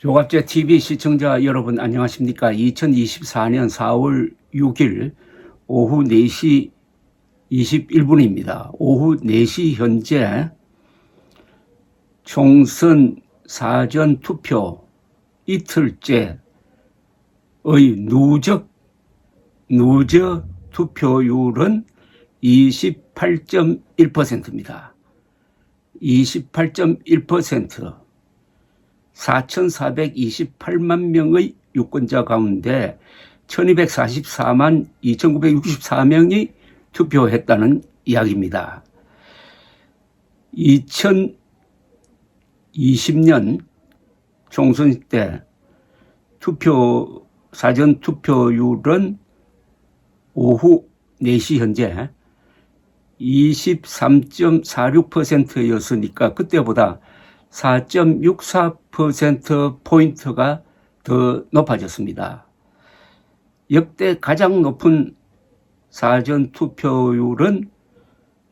조갑제 TV 시청자 여러분 안녕하십니까? 2024년 4월 6일 오후 4시 21분입니다. 오후 4시 현재 총선 사전투표 이틀째의 누적 투표율은 28.1%입니다. 28.1%. 4,428만 명의 유권자 가운데 1,244만 2,964명이 투표했다는 이야기입니다. 2020년 총선 때 사전 투표율은 오후 4시 현재 23.46%였으니까 그때보다 4.64%포인트가 더 높아졌습니다. 역대 가장 높은 사전투표율은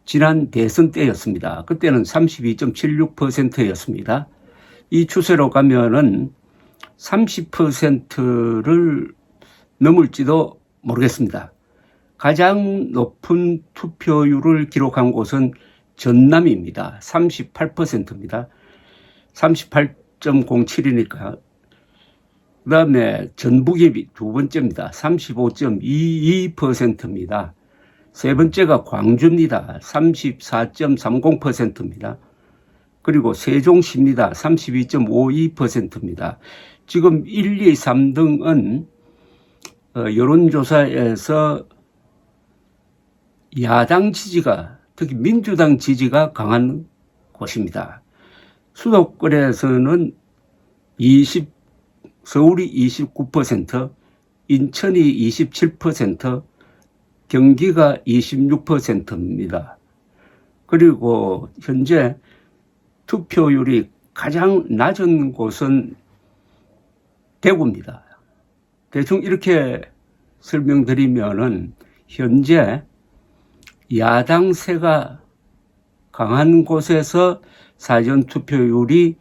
지난 대선 때였습니다. 그때는 32.76%였습니다. 이 추세로 가면은 30%를 넘을지도 모르겠습니다. 가장 높은 투표율을 기록한 곳은 전남입니다. 38%입니다. 38.07이니까. 그 다음에 전북이 두 번째입니다. 35.22%입니다. 세 번째가 광주입니다. 34.30%입니다. 그리고 세종시입니다. 32.52%입니다. 지금 1, 2, 3등은 여론조사에서 야당 지지가, 특히 민주당 지지가 강한 곳입니다. 수도권에서는 서울이 29%, 인천이 27%, 경기가 26%입니다. 그리고 현재 투표율이 가장 낮은 곳은 대구입니다. 대충 이렇게 설명드리면은 현재 야당세가 강한 곳에서 사전투표율이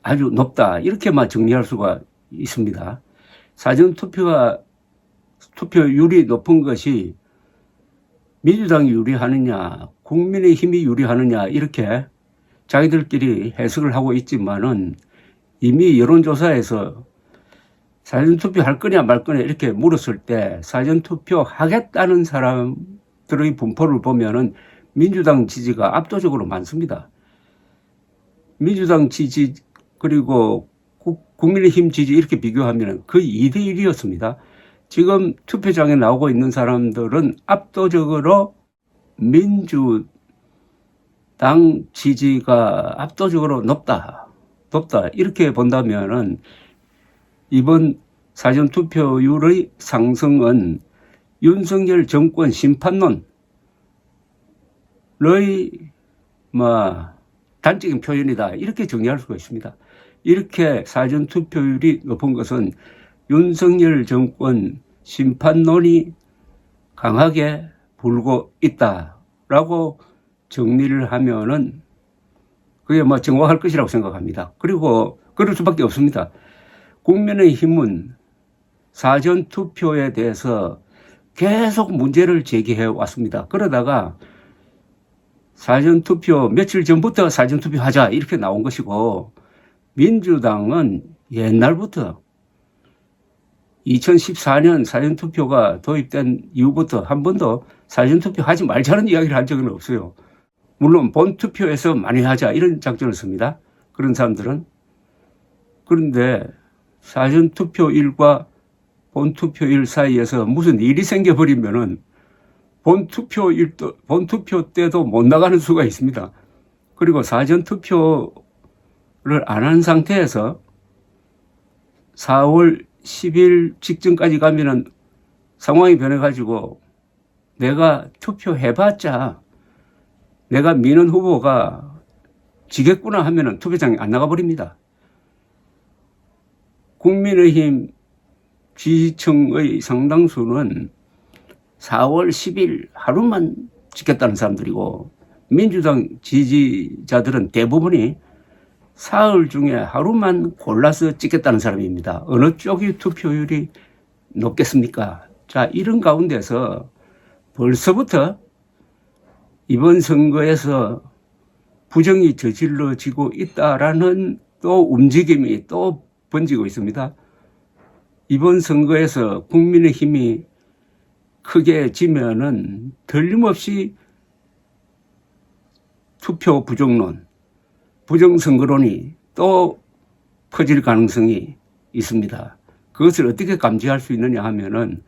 아주 높다, 이렇게만 정리할 수가 있습니다. 투표율이 높은 것이 민주당이 유리하느냐, 국민의힘이 유리하느냐, 이렇게 자기들끼리 해석을 하고 있지만은 이미 여론조사에서 사전투표 할 거냐 말 거냐 이렇게 물었을 때 사전투표 하겠다는 사람들의 분포를 보면은 민주당 지지가 압도적으로 많습니다. 민주당 지지 그리고 국민의힘 지지 이렇게 비교하면 거의 2대1이었습니다. 지금 투표장에 나오고 있는 사람들은 압도적으로 민주당 지지가 압도적으로 높다 이렇게 본다면은 이번 사전투표율의 상승은 윤석열 정권 심판론의 단적인 표현이다, 이렇게 정리할 수가 있습니다. 이렇게 사전투표율이 높은 것은 윤석열 정권 심판론이 강하게 불고 있다라고 정리를 하면은 그게 정확할 것이라고 생각합니다. 그리고 그럴 수밖에 없습니다. 국민의힘은 사전투표에 대해서 계속 문제를 제기해 왔습니다. 그러다가 사전투표 며칠 전부터 사전투표 하자 이렇게 나온 것이고, 민주당은 옛날부터 2014년 사전투표가 도입된 이후부터 한 번도 사전투표 하지 말자는 이야기를 한 적은 없어요. 물론 본투표에서 많이 하자 이런 작전을 씁니다, 그런 사람들은. 그런데 사전투표일과 본투표일 사이에서 무슨 일이 생겨버리면은 본투표 때도 못 나가는 수가 있습니다. 그리고 사전투표를 안 한 상태에서 4월 10일 직전까지 가면은 상황이 변해가지고 내가 투표해봤자 내가 미는 후보가 지겠구나 하면은 투표장에 안 나가버립니다. 국민의힘 지지층의 상당수는 4월 10일 하루만 지켰다는 사람들이고, 민주당 지지자들은 대부분이 사흘 중에 하루만 골라서 찍겠다는 사람입니다. 어느 쪽이 투표율이 높겠습니까? 자, 이런 가운데서 벌써부터 이번 선거에서 부정이 저질러지고 있다라는 또 움직임이 또 번지고 있습니다. 이번 선거에서 국민의힘이 크게 지면은 틀림없이 투표 부정론, 부정선거론이 또 퍼질 가능성이 있습니다. 그것을 어떻게 감지할 수 있느냐 하면은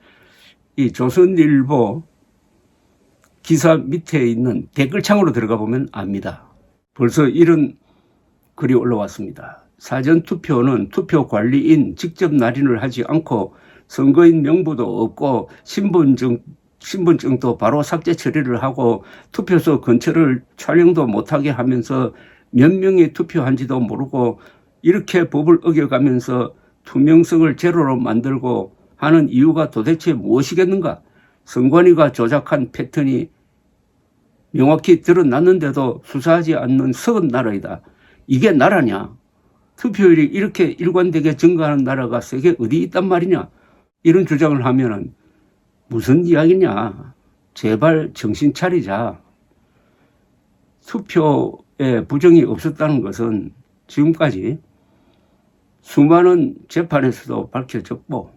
이 조선일보 기사 밑에 있는 댓글창으로 들어가 보면 압니다. 벌써 이런 글이 올라왔습니다. 사전투표는 투표관리인 직접 날인을 하지 않고 선거인 명부도 없고 신분증도 바로 삭제 처리를 하고 투표소 근처를 촬영도 못하게 하면서 몇 명이 투표한지도 모르고 이렇게 법을 어겨가면서 투명성을 제로로 만들고 하는 이유가 도대체 무엇이겠는가? 선관위가 조작한 패턴이 명확히 드러났는데도 수사하지 않는 썩은 나라이다. 이게 나라냐? 투표율이 이렇게 일관되게 증가하는 나라가 세계 어디 있단 말이냐? 이런 주장을 하면은 무슨 이야기냐? 제발 정신 차리자. 투표에 부정이 없었다는 것은 지금까지 수많은 재판에서도 밝혀졌고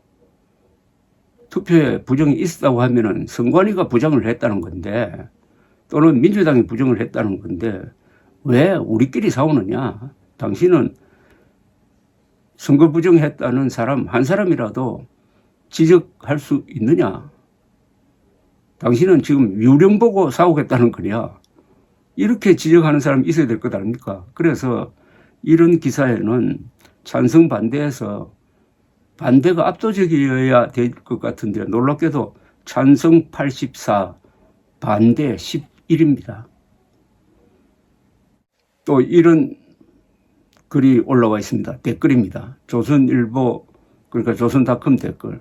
투표에 부정이 있었다고 하면은 선관위가 부정을 했다는 건데 또는 민주당이 부정을 했다는 건데 왜 우리끼리 싸우느냐? 당신은 선거 부정했다는 사람 한 사람이라도 지적할 수 있느냐? 당신은 지금 유령 보고 싸우겠다는 거냐? 이렇게 지적하는 사람이 있어야 될 것 아닙니까? 그래서 이런 기사에는 찬성 반대에서 반대가 압도적이어야 될 것 같은데 놀랍게도 찬성 84, 반대 11입니다. 또 이런 글이 올라와 있습니다. 댓글입니다. 조선일보, 그러니까 조선닷컴 댓글.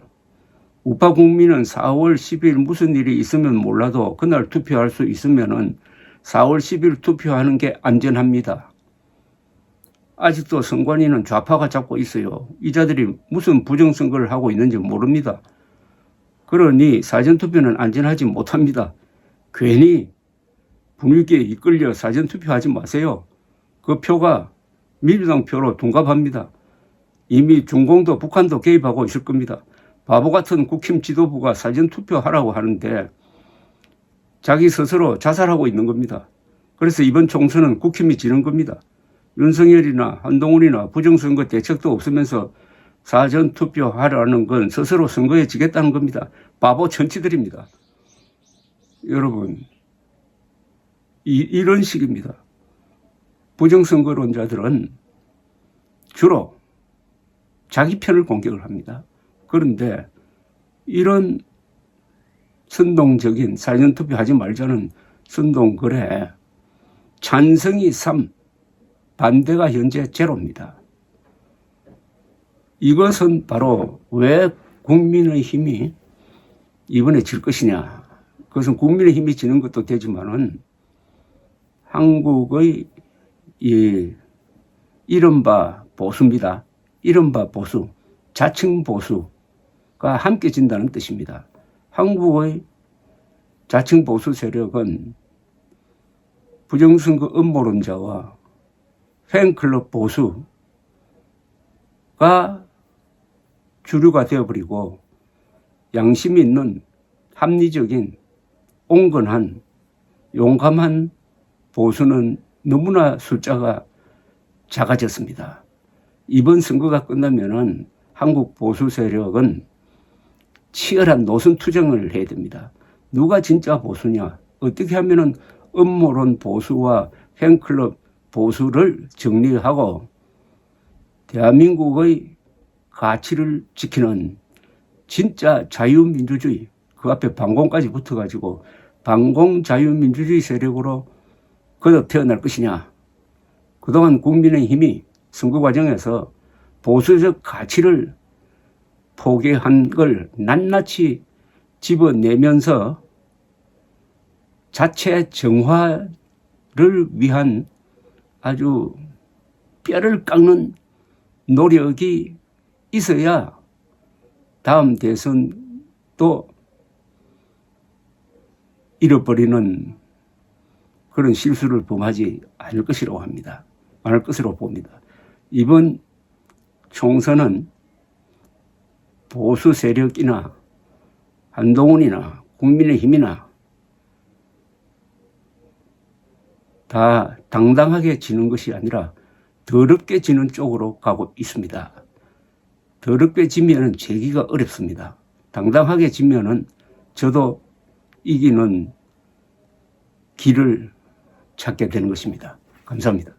우파 국민은 4월 10일 무슨 일이 있으면 몰라도 그날 투표할 수 있으면은 4월 10일 투표하는 게 안전합니다. 아직도 선관위는 좌파가 잡고 있어요. 이 자들이 무슨 부정선거를 하고 있는지 모릅니다. 그러니 사전투표는 안전하지 못합니다. 괜히 분위기에 이끌려 사전투표하지 마세요. 그 표가 민주당 표로 둔갑합니다. 이미 중공도 북한도 개입하고 있을 겁니다. 바보 같은 국힘 지도부가 사전투표하라고 하는데 자기 스스로 자살하고 있는 겁니다. 그래서 이번 총선은 국힘이 지는 겁니다. 윤석열이나 한동훈이나 부정선거 대책도 없으면서 사전투표하라는 건 스스로 선거에 지겠다는 겁니다. 바보 천치들입니다. 여러분, 이런 식입니다. 부정선거론자들은 주로 자기 편을 공격을 합니다. 그런데 이런 선동적인 사전투표하지 말자는 선동글에 찬성이 3, 반대가 현재 제로입니다. 이것은 바로 왜 국민의힘이 이번에 질 것이냐. 그것은 국민의힘이 지는 것도 되지만은 한국의 이 이른바 보수입니다. 이른바 보수, 자층 보수가 함께 진다는 뜻입니다. 한국의 자층 보수 세력은 부정선거 음모론자와 팬클럽 보수가 주류가 되어버리고 양심이 있는 합리적인 온건한 용감한 보수는 너무나 숫자가 작아졌습니다. 이번 선거가 끝나면은 한국 보수 세력은 치열한 노선 투쟁을 해야 됩니다. 누가 진짜 보수냐? 어떻게 하면은 음모론 보수와 팬클럽 보수를 정리하고 대한민국의 가치를 지키는 진짜 자유민주주의, 그 앞에 반공까지 붙어가지고 반공자유민주주의 세력으로 거듭 태어날 것이냐. 그동안 국민의힘이 선거 과정에서 보수적 가치를 포기한 걸 낱낱이 집어내면서 자체 정화를 위한 아주 뼈를 깎는 노력이 있어야 다음 대선도 잃어버리는 그런 실수를 범하지 않을 것이라고 합니다. 않을 것으로 봅니다. 이번 총선은 보수 세력이나 한동훈이나 국민의힘이나 다 당당하게 지는 것이 아니라 더럽게 지는 쪽으로 가고 있습니다. 더럽게 지면은 재기가 어렵습니다. 당당하게 지면은 저도 이기는 길을 찾게 되는 것입니다. 감사합니다.